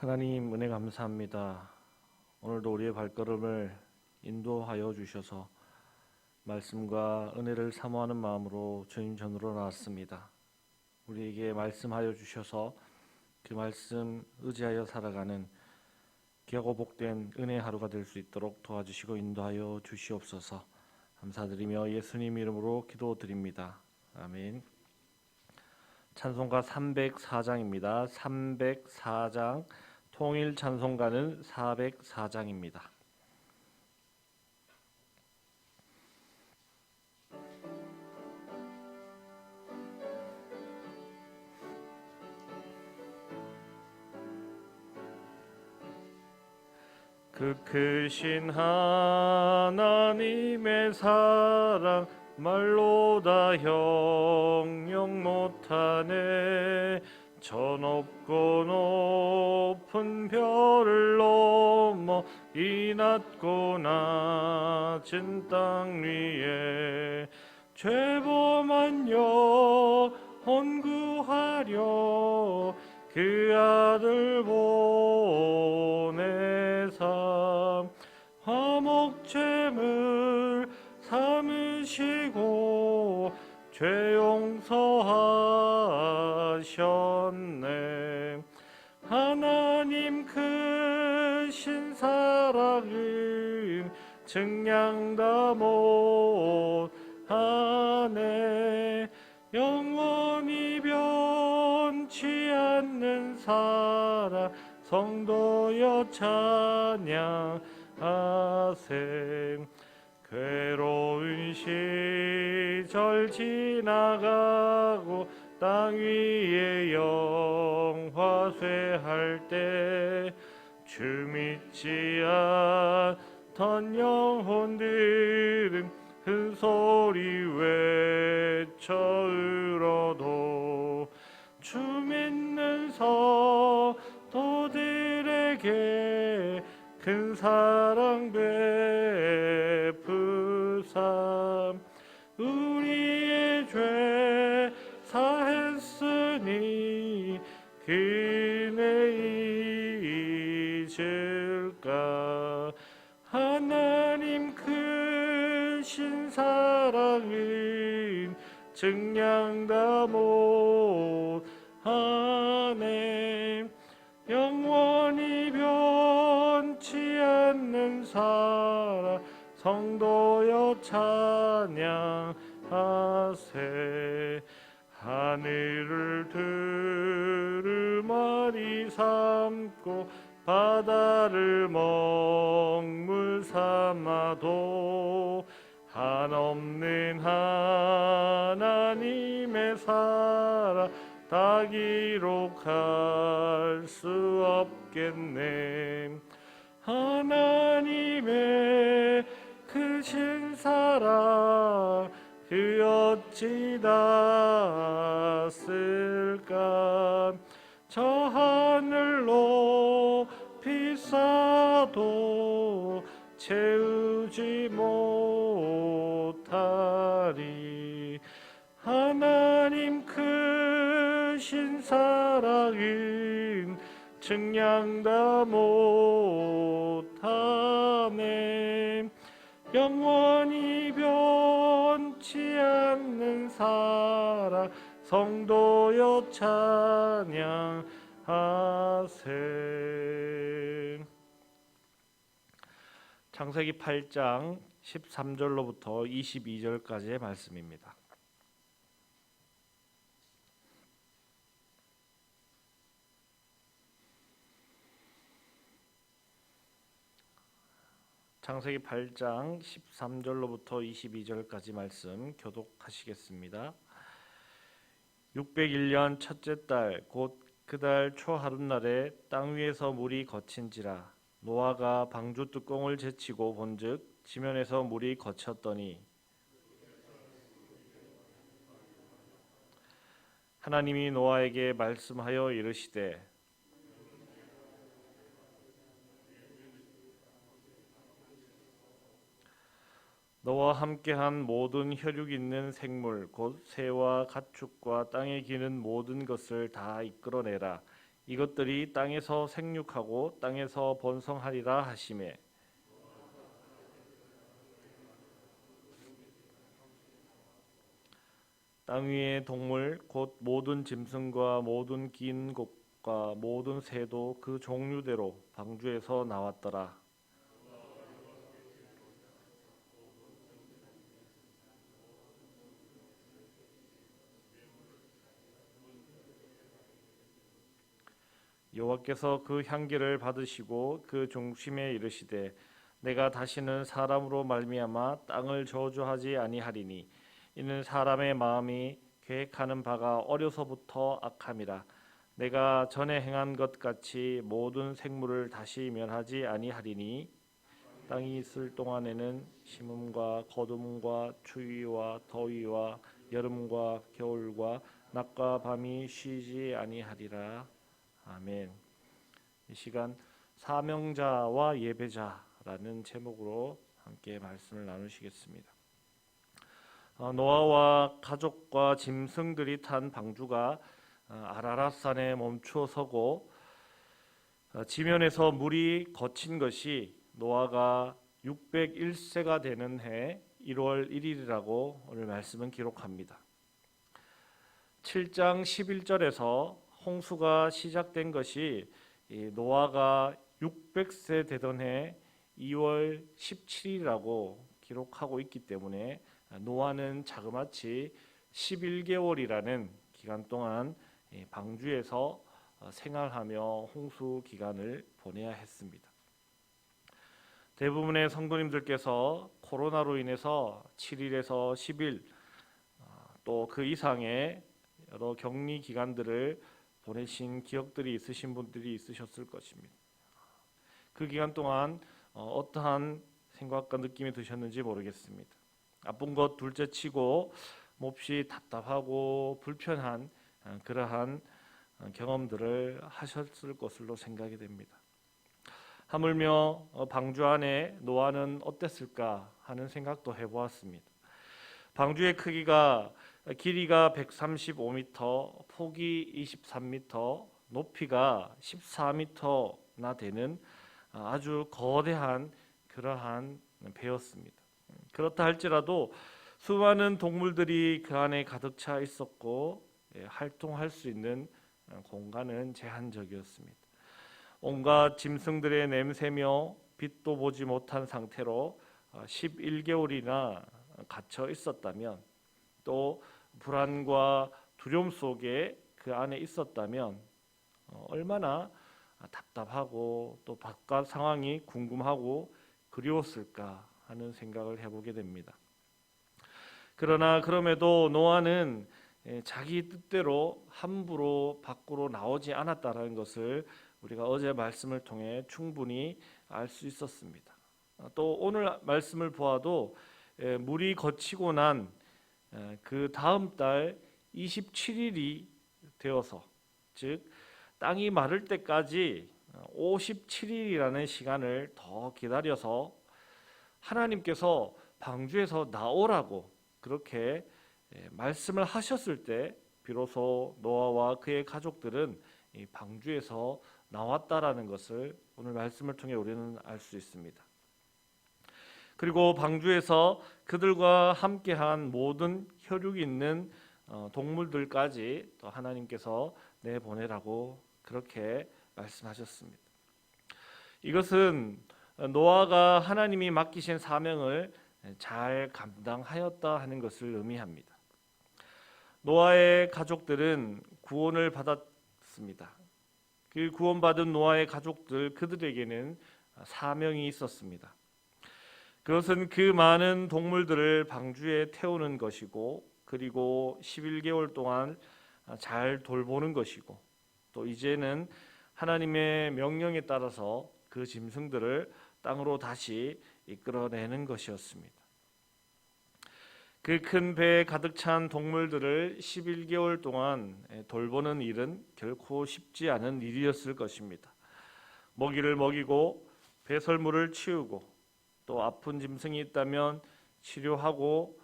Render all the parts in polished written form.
하나님 은혜 감사합니다. 오늘도 우리의 발걸음을 인도하여 주셔서 말씀과 은혜를 사모하는 마음으로 주님 전으로 나왔습니다. 우리에게 말씀하여 주셔서 그 말씀 의지하여 살아가는 귀하고 복된 은혜의 하루가 될 수 있도록 도와주시고 인도하여 주시옵소서. 감사드리며 예수님 이름으로 기도드립니다. 아멘. 찬송가 304장입니다. 304장 통일 찬송가는 404장입니다. 그 크신 하나님의 사랑 말로 다 형용 못하네. 저 높고 높은 별을 넘어 이 낮고 낮은 땅 위에 죄범한 영혼 구하려 그 아들 보내사 화목제물 삼으시고 죄 용서하셨네. 하나님 크신 사랑은 증량 다 못하네. 영원히 변치 않는 사랑 성도여 찬양하세. 괴로운 시절 지나가고 땅 위에 영화 쇠할 때 주 믿지 않던 영혼들은 큰 소리 외쳐 울어도 주 믿는 성도들에게 큰 사랑 베푸사 우리의 죄 사했으니 그네 잊을까. 하나님 크신 사랑은 증량 다 못하네. 영원히 변치 않는 사랑 성도여 찬양하세. 하늘을 두루마리 삼고 바다를 먹물 삼아도 한없는 하나님의 사랑 다 기록할 수 없겠네. 하나님의 크신 사랑 그 어찌 닿았을까. 저 하늘 높이 쌓아도 채우지 못하리. 하나님 크신 사랑은 증량 다 못하네. 영원히 변치 않는 사랑 성도여 찬양하세. 창세기 8장 13절로부터 22절까지의 말씀입니다. 창세기 8장 13절로부터 22절까지 말씀 교독하시겠습니다. 601년 첫째 달 곧 그 달 초하룻날에 땅 위에서 물이 거친지라. 노아가 방주 뚜껑을 제치고 본즉 지면에서 물이 거쳤더니 하나님이 노아에게 말씀하여 이르시되 너와 함께한 모든 혈육 있는 생물 곧 새와 가축과 땅에 기는 모든 것을 다 이끌어내라. 이것들이 땅에서 생육하고 땅에서 번성하리라 하시매 땅 위의 동물 곧 모든 짐승과 모든 긴 것과 모든 새도 그 종류대로 방주에서 나왔더라. 여호와께서 그 향기를 받으시고 그 중심에 이르시되 내가 다시는 사람으로 말미암아 땅을 저주하지 아니하리니 이는 사람의 마음이 계획하는 바가 어려서부터 악함이라. 내가 전에 행한 것 같이 모든 생물을 다시 멸하지 아니하리니 땅이 있을 동안에는 심음과 거둠과 추위와 더위와 여름과 겨울과 낮과 밤이 쉬지 아니하리라. 아멘. 이 시간 사명자와 예배자라는 제목으로 함께 말씀을 나누시겠습니다. 노아와 가족과 짐승들이 탄 방주가 아라랏산에 멈추어 서고 지면에서 물이 거친 것이 노아가 601세가 되는 해 1월 1일이라고 오늘 말씀은 기록합니다. 7장 11절에서 홍수가 시작된 것이 노아가 600세 되던 해 2월 17일이라고 기록하고 있기 때문에 노아는 자그마치 11개월이라는 기간 동안 방주에서 생활하며 홍수 기간을 보내야 했습니다. 대부분의 성도님들께서 코로나로 인해서 7일에서 10일 또 그 이상의 여러 격리 기간들을 보내신 기억들이 있으신 분들이 있으셨을 것입니다. 그 기간 동안 어떠한 생각과 느낌이 드셨는지 모르겠습니다. 나쁜 것 둘째치고 몹시 답답하고 불편한 그러한 경험들을 하셨을 것으로 생각이 됩니다. 하물며 방주 안에 노아는 어땠을까 하는 생각도 해보았습니다. 방주의 크기가 길이가 135m, 폭이 23m, 높이가 14m나 되는 아주 거대한 그러한 배였습니다. 그렇다 할지라도 수많은 동물들이 그 안에 가득 차 있었고 활동할 수 있는 공간은 제한적이었습니다. 온갖 짐승들의 냄새며 빛도 보지 못한 상태로 11개월이나 갇혀 있었다면 또 불안과 두려움 속에 그 안에 있었다면 얼마나 답답하고 또 바깥 상황이 궁금하고 그리웠을까 하는 생각을 해보게 됩니다. 그러나 그럼에도 노아는 자기 뜻대로 함부로 밖으로 나오지 않았다는 것을 우리가 어제 말씀을 통해 충분히 알 수 있었습니다. 또 오늘 말씀을 보아도 물이 거치고 난 그 다음 달 27일이 되어서 즉 땅이 마를 때까지 57일이라는 시간을 더 기다려서 하나님께서 방주에서 나오라고 그렇게 말씀을 하셨을 때 비로소 노아와 그의 가족들은 이 방주에서 나왔다라는 것을 오늘 말씀을 통해 우리는 알 수 있습니다. 그리고 방주에서 그들과 함께한 모든 혈육이 있는 동물들까지 또 하나님께서 내보내라고 그렇게 말씀하셨습니다. 이것은 노아가 하나님이 맡기신 사명을 잘 감당하였다 하는 것을 의미합니다. 노아의 가족들은 구원을 받았습니다. 그 구원받은 노아의 가족들 그들에게는 사명이 있었습니다. 그것은 그 많은 동물들을 방주에 태우는 것이고 그리고 11개월 동안 잘 돌보는 것이고 또 이제는 하나님의 명령에 따라서 그 짐승들을 땅으로 다시 이끌어내는 것이었습니다. 그 큰 배에 가득 찬 동물들을 11개월 동안 돌보는 일은 결코 쉽지 않은 일이었을 것입니다. 먹이를 먹이고 배설물을 치우고 또 아픈 짐승이 있다면 치료하고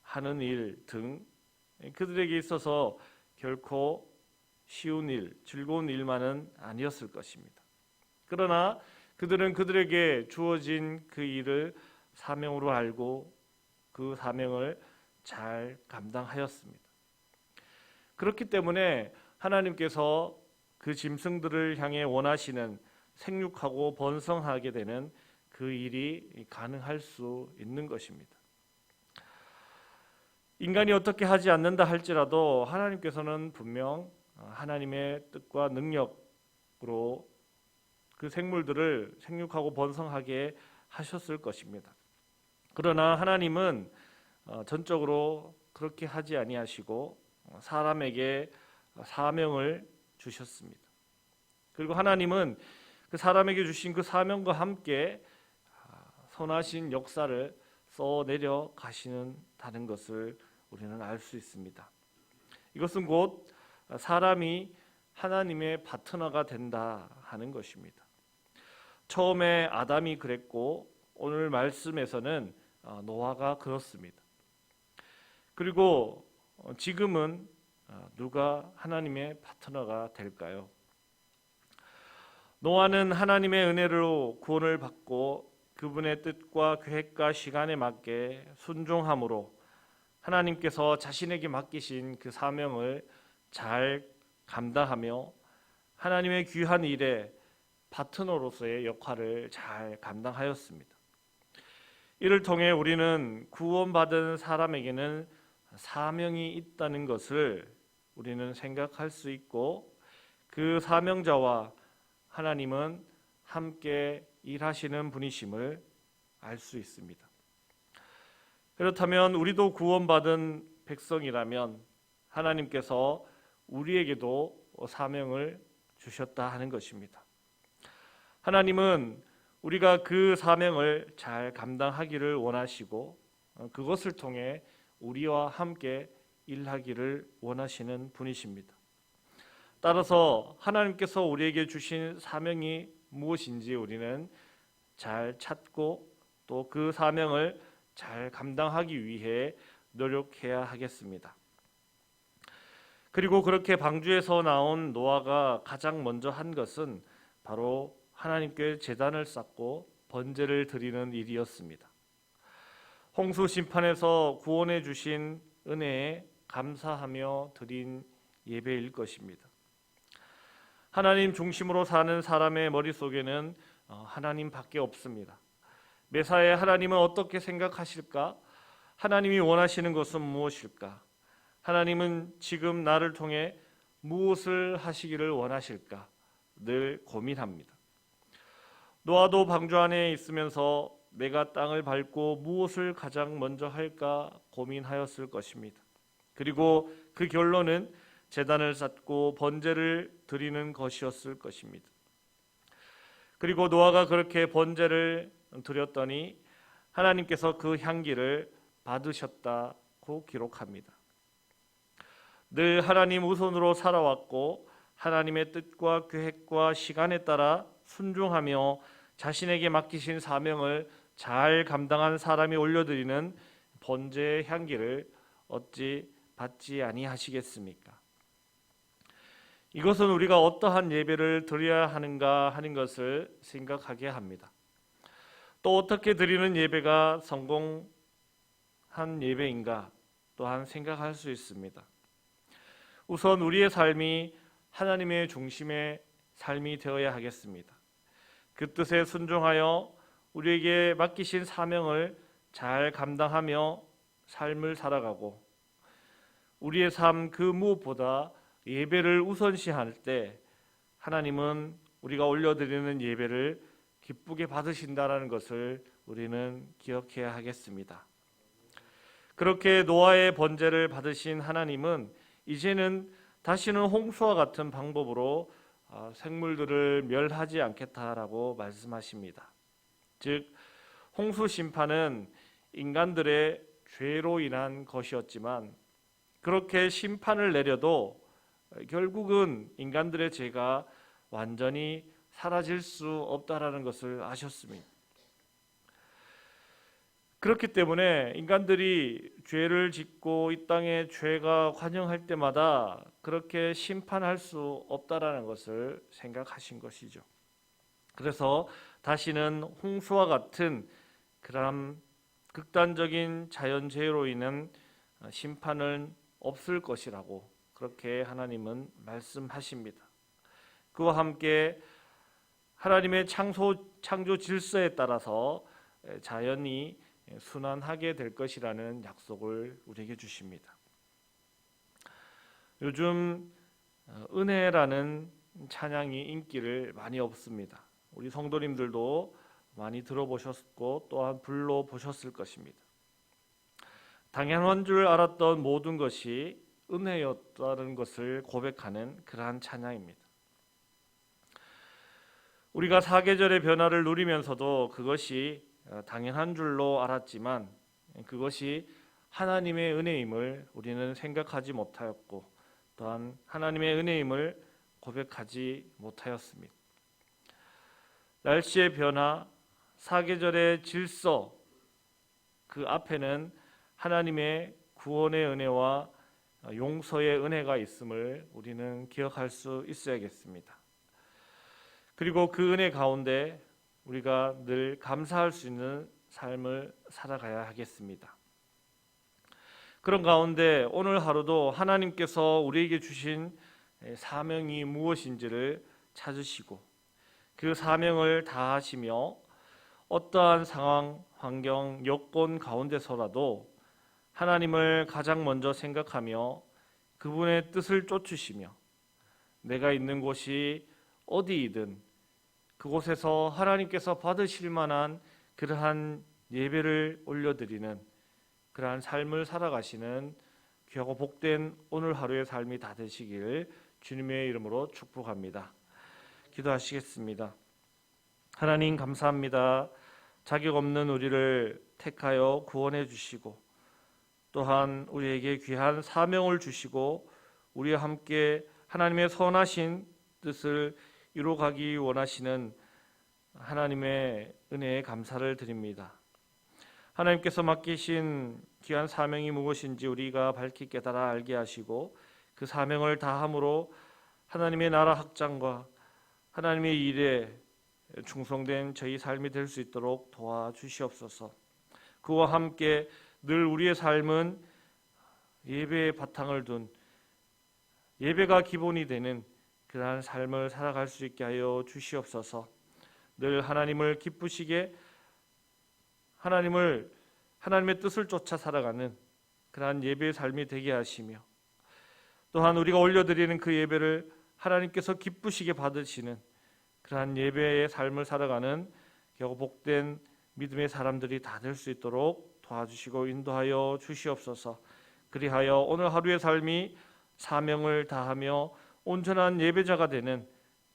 하는 일 등 그들에게 있어서 결코 쉬운 일, 즐거운 일만은 아니었을 것입니다. 그러나 그들은 그들에게 주어진 그 일을 사명으로 알고 그 사명을 잘 감당하였습니다. 그렇기 때문에 하나님께서 그 짐승들을 향해 원하시는 생육하고 번성하게 되는 그 일이 가능할 수 있는 것입니다. 인간이 어떻게 하지 않는다 할지라도 하나님께서는 분명 하나님의 뜻과 능력으로 그 생물들을 생육하고 번성하게 하셨을 것입니다. 그러나 하나님은 전적으로 그렇게 하지 아니하시고 사람에게 사명을 주셨습니다. 그리고 하나님은 그 사람에게 주신 그 사명과 함께 선하신 역사를 써내려 가시는다는 것을 우리는 알 수 있습니다. 이것은 곧 사람이 하나님의 파트너가 된다 하는 것입니다. 처음에 아담이 그랬고 오늘 말씀에서는 노아가 그렇습니다. 그리고 지금은 누가 하나님의 파트너가 될까요? 노아는 하나님의 은혜로 구원을 받고 그분의 뜻과 계획과 시간에 맞게 순종함으로 하나님께서 자신에게 맡기신 그 사명을 잘 감당하며 하나님의 귀한 일에 파트너로서의 역할을 잘 감당하였습니다. 이를 통해 우리는 구원받은 사람에게는 사명이 있다는 것을 우리는 생각할 수 있고 그 사명자와 하나님은 함께 일하시는 분이심을 알 수 있습니다. 그렇다면 우리도 구원받은 백성이라면 하나님께서 우리에게도 사명을 주셨다 하는 것입니다. 하나님은 우리가 그 사명을 잘 감당하기를 원하시고 그것을 통해 우리와 함께 일하기를 원하시는 분이십니다. 따라서 하나님께서 우리에게 주신 사명이 무엇인지 우리는 잘 찾고 또 그 사명을 잘 감당하기 위해 노력해야 하겠습니다. 그리고 그렇게 방주에서 나온 노아가 가장 먼저 한 것은 바로 하나님께 제단을 쌓고 번제를 드리는 일이었습니다. 홍수 심판에서 구원해 주신 은혜에 감사하며 드린 예배일 것입니다. 하나님 중심으로 사는 사람의 머릿속에는 하나님밖에 없습니다. 매사에 하나님은 어떻게 생각하실까? 하나님이 원하시는 것은 무엇일까? 하나님은 지금 나를 통해 무엇을 하시기를 원하실까? 늘 고민합니다. 노아도 방주 안에 있으면서 내가 땅을 밟고 무엇을 가장 먼저 할까 고민하였을 것입니다. 그리고 그 결론은 제단을 쌓고 번제를 드리는 것이었을 것입니다. 그리고 노아가 그렇게 번제를 드렸더니 하나님께서 그 향기를 받으셨다고 기록합니다. 늘 하나님 우선으로 살아왔고 하나님의 뜻과 계획과 시간에 따라 순종하며 자신에게 맡기신 사명을 잘 감당한 사람이 올려드리는 번제의 향기를 어찌 받지 아니하시겠습니까? 이것은 우리가 어떠한 예배를 드려야 하는가 하는 것을 생각하게 합니다. 또 어떻게 드리는 예배가 성공한 예배인가 또한 생각할 수 있습니다. 우선 우리의 삶이 하나님의 중심의 삶이 되어야 하겠습니다. 그 뜻에 순종하여 우리에게 맡기신 사명을 잘 감당하며 삶을 살아가고 우리의 삶 그 무엇보다 예배를 우선시할 때 하나님은 우리가 올려드리는 예배를 기쁘게 받으신다라는 것을 우리는 기억해야 하겠습니다. 그렇게 노아의 번제를 받으신 하나님은 이제는 다시는 홍수와 같은 방법으로 생물들을 멸하지 않겠다라고 말씀하십니다. 즉 홍수 심판은 인간들의 죄로 인한 것이었지만 그렇게 심판을 내려도 결국은 인간들의 죄가 완전히 사라질 수 없다라는 것을 아셨습니다. 그렇기 때문에 인간들이 죄를 짓고 이 땅에 죄가 관영할 때마다 그렇게 심판할 수 없다라는 것을 생각하신 것이죠. 그래서 다시는 홍수와 같은 그런 극단적인 자연재해로 인한 심판은 없을 것이라고 그렇게 하나님은 말씀하십니다. 그와 함께 하나님의 창조 질서에 따라서 자연이 순환하게 될 것이라는 약속을 우리에게 주십니다. 요즘 은혜라는 찬양이 인기를 많이 얻습니다. 우리 성도님들도 많이 들어보셨고 또한 불러보셨을 것입니다. 당연한 줄 알았던 모든 것이 은혜였다는 것을 고백하는 그러한 찬양입니다. 우리가 사계절의 변화를 누리면서도 그것이 당연한 줄로 알았지만 그것이 하나님의 은혜임을 우리는 생각하지 못하였고 또한 하나님의 은혜임을 고백하지 못하였습니다. 날씨의 변화, 사계절의 질서 그 앞에는 하나님의 구원의 은혜와 용서의 은혜가 있음을 우리는 기억할 수 있어야겠습니다. 그리고 그 은혜 가운데 우리가 늘 감사할 수 있는 삶을 살아가야 하겠습니다. 그런 가운데 오늘 하루도 하나님께서 우리에게 주신 사명이 무엇인지를 찾으시고 그 사명을 다하시며 어떠한 상황, 환경, 여건 가운데서라도 하나님을 가장 먼저 생각하며 그분의 뜻을 쫓으시며 내가 있는 곳이 어디이든 그곳에서 하나님께서 받으실 만한 그러한 예배를 올려드리는 그러한 삶을 살아가시는 귀하고 복된 오늘 하루의 삶이 다 되시길 주님의 이름으로 축복합니다. 기도하시겠습니다. 하나님 감사합니다. 자격 없는 우리를 택하여 구원해 주시고 또한 우리에게 귀한 사명을 주시고 우리와 함께 하나님의 선하신 뜻을 이루어가기 원하시는 하나님의 은혜에 감사를 드립니다. 하나님께서 맡기신 귀한 사명이 무엇인지 우리가 밝히 깨달아 알게 하시고 그 사명을 다함으로 하나님의 나라 확장과 하나님의 일에 충성된 저희 삶이 될 수 있도록 도와주시옵소서. 그와 함께 늘 우리의 삶은 예배의 바탕을 둔 예배가 기본이 되는 그러한 삶을 살아갈 수 있게 하여 주시옵소서. 늘 하나님을 기쁘시게 하나님의 뜻을 쫓아 살아가는 그러한 예배의 삶이 되게 하시며 또한 우리가 올려드리는 그 예배를 하나님께서 기쁘시게 받으시는 그러한 예배의 삶을 살아가는 겨우 복된 믿음의 사람들이 다 될 수 있도록 도와주시고 인도하여 주시옵소서. 그리하여 오늘 하루의 삶이 사명을 다하며 온전한 예배자가 되는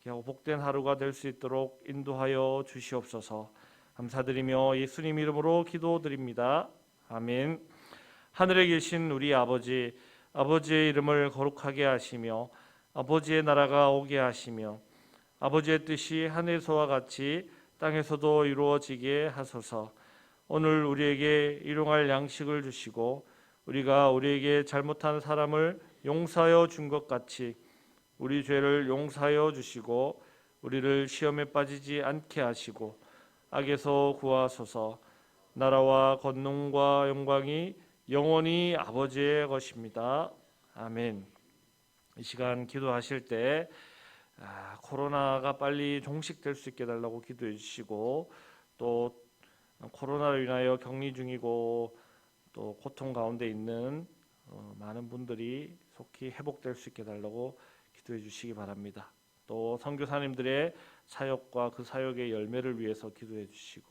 겨우 복된 하루가 될 수 있도록 인도하여 주시옵소서. 감사드리며 예수님 이름으로 기도드립니다. 아멘. 하늘에 계신 우리 아버지, 아버지의 이름을 거룩하게 하시며 아버지의 나라가 오게 하시며 아버지의 뜻이 하늘에서와 같이 땅에서도 이루어지게 하소서. 오늘 우리에게 일용할 양식을 주시고 우리가 우리에게 잘못한 사람을 용서하여 준 것 같이 우리 죄를 용서하여 주시고 우리를 시험에 빠지지 않게 하시고 악에서 구하소서. 나라와 권능과 영광이 영원히 아버지의 것입니다. 아멘. 이 시간 기도하실 때 코로나가 빨리 종식될 수 있게 해달라고 기도해 주시고 또 코로나로 인하여 격리 중이고 또 고통 가운데 있는 많은 분들이 속히 회복될 수 있게 해달라고 기도해 주시기 바랍니다. 또 선교사님들의 사역과 그 사역의 열매를 위해서 기도해 주시고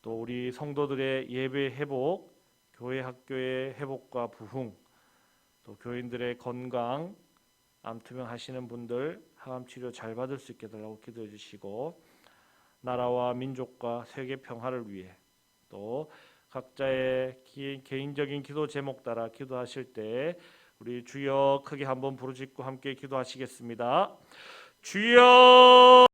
또 우리 성도들의 예배 회복, 교회 학교의 회복과 부흥, 또 교인들의 건강, 암투병 하시는 분들 항암 치료 잘 받을 수 있게 해달라고 기도해 주시고 나라와 민족과 세계 평화를 위해 또 각자의 개인적인 기도 제목 따라 기도하실 때 우리 주여 크게 한번 부르짖고 함께 기도하시겠습니다. 주여